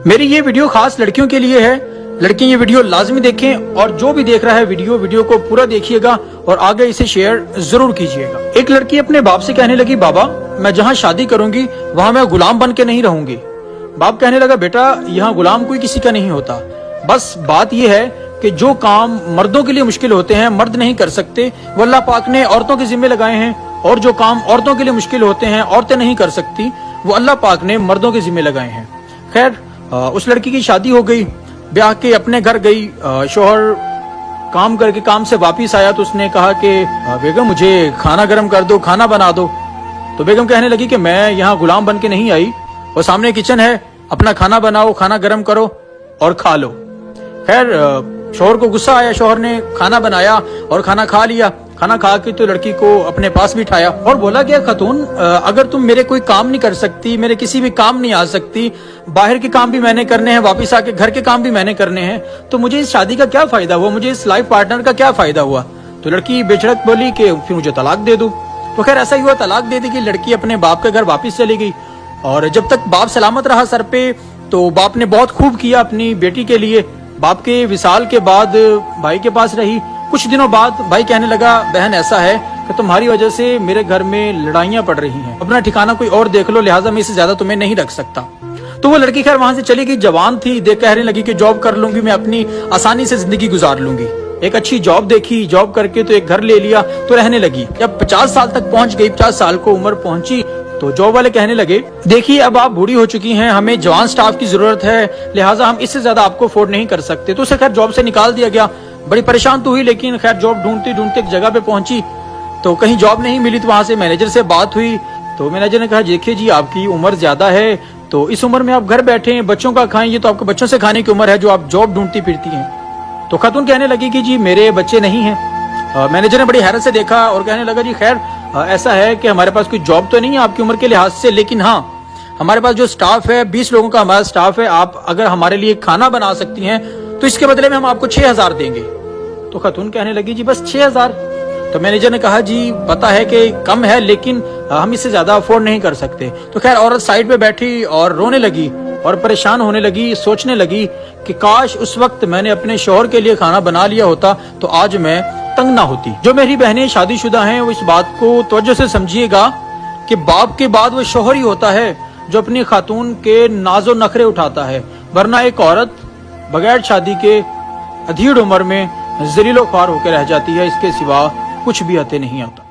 मेरी ये वीडियो खास लड़कियों के लिए है। लड़कियां ये वीडियो लाजमी देखें और जो भी देख रहा है वीडियो को पूरा देखिएगा और आगे इसे शेयर जरूर कीजिएगा। एक लड़की अपने बाप से कहने लगी, बाबा मैं जहाँ शादी करूंगी वहाँ मैं गुलाम बन के नहीं रहूंगी। बाप कहने लगा, बेटा यहाँ गुलाम कोई किसी का नहीं होता, बस बात यह है कि जो काम मर्दों के लिए मुश्किल होते हैं मर्द नहीं कर सकते वो अल्लाह पाक ने औरतों के जिम्मे लगाए हैं, और जो काम औरतों के लिए मुश्किल होते हैं औरतें नहीं कर सकती वो अल्लाह पाक ने मर्दों के जिम्मे लगाए हैं। खैर उस लड़की की शादी हो गई, ब्याह के अपने घर गई। शोहर काम करके काम से वापिस आया तो उसने कहा कि बेगम मुझे खाना गर्म कर दो, खाना बना दो। तो बेगम कहने लगी कि मैं यहाँ गुलाम बन के नहीं आई, और सामने किचन है, अपना खाना बनाओ, खाना गर्म करो और खा लो। खैर शोहर को गुस्सा आया, शोहर ने खाना बनाया और खाना खा लिया। खाना खा के तो लड़की को अपने पास बिठाया और बोला कि खातून अगर तुम मेरे कोई काम नहीं कर सकती, मेरे किसी भी काम नहीं आ सकती, बाहर के काम भी मैंने करने हैं, वापस आके घर के काम भी मैंने करने हैं, तो मुझे इस शादी का क्या फायदा हुआ, मुझे इस लाइफ पार्टनर का क्या फायदा हुआ। तो लड़की बेझिझक बोली कि फिर मुझे तलाक दे दो। तो खैर ऐसा ही हुआ, तलाक दे दी कि लड़की अपने बाप के घर वापस चली गई। और जब तक बाप सलामत रहा सर पे तो बाप ने बहुत खूब किया अपनी बेटी के लिए। बाप के विसाल के बाद भाई के पास रही। कुछ दिनों बाद भाई कहने लगा, बहन ऐसा है कि तुम्हारी वजह से मेरे घर में लड़ाइयां पड़ रही हैं, अपना ठिकाना कोई और देख लो, लिहाजा मैं इससे ज्यादा तुम्हें नहीं रख सकता। तो वो लड़की खैर वहां से चली गई। जवान थी, देख कहने लगी कि जॉब कर लूंगी, मैं अपनी आसानी से जिंदगी गुजार लूंगी। एक अच्छी जॉब देखी, जॉब करके तो एक घर ले लिया तो रहने लगी। जब 50 साल तक पहुंच गई, 50 साल को उम्र पहुंची, तो जॉब वाले कहने लगे, देखिए अब आप बूढ़ी हो चुकी हैं, हमें जवान स्टाफ की जरूरत है, लिहाजा हम इससे ज्यादा आपको अफोर्ड नहीं कर सकते। तो उसे खैर जॉब से निकाल दिया गया। बड़ी परेशान तो हुई, लेकिन खैर जॉब ढूंढते ढूंढते एक जगह पे पहुंची तो कहीं जॉब नहीं मिली। तो वहां से मैनेजर से बात हुई तो मैनेजर ने कहा, देखिए जी आपकी उम्र ज्यादा है, तो इस उम्र में आप घर बैठे हैं, बच्चों का खाएं, ये तो आपके बच्चों से खाने की उम्र है जो आप जॉब ढूंढती फिरती हैं। तो खातून कहने लगी कि जी मेरे बच्चे नहीं हैं। मैनेजर ने बड़ी हैरत से देखा और कहने लगा, जी खैर ऐसा है कि हमारे पास कोई जॉब तो नहीं है आपकी उम्र के लिहाज से, लेकिन हाँ हमारे पास जो स्टाफ है 20 लोगों का हमारा स्टाफ है, आप अगर हमारे लिए खाना बना सकती हैं तो इसके बदले में हम आपको 6000 देंगे। तो खातून कहने लगी, जी बस 6000। तो मैनेजर ने कहा, जी पता है कि कम है लेकिन हम इससे ज्यादा अफोर्ड नहीं कर सकते। तो खैर औरत साइड पे बैठी और रोने लगी और परेशान होने लगी, सोचने लगी कि काश उस वक्त मैंने अपने शौहर के लिए खाना बना लिया होता तो आज मैं तंग ना होती। जो मेरी बहनें शादीशुदा हैं वो इस बात को तवज्जो से समझिएगा कि बाप के बाद वो शौहर ही होता है जो अपनी खातून के नाजो नखरे उठाता है, वरना एक औरत बगैर शादी के अधीड़ उम्र में जलीलो ख्वार होकर रह जाती है, इसके सिवा कुछ भी अते नहीं आता।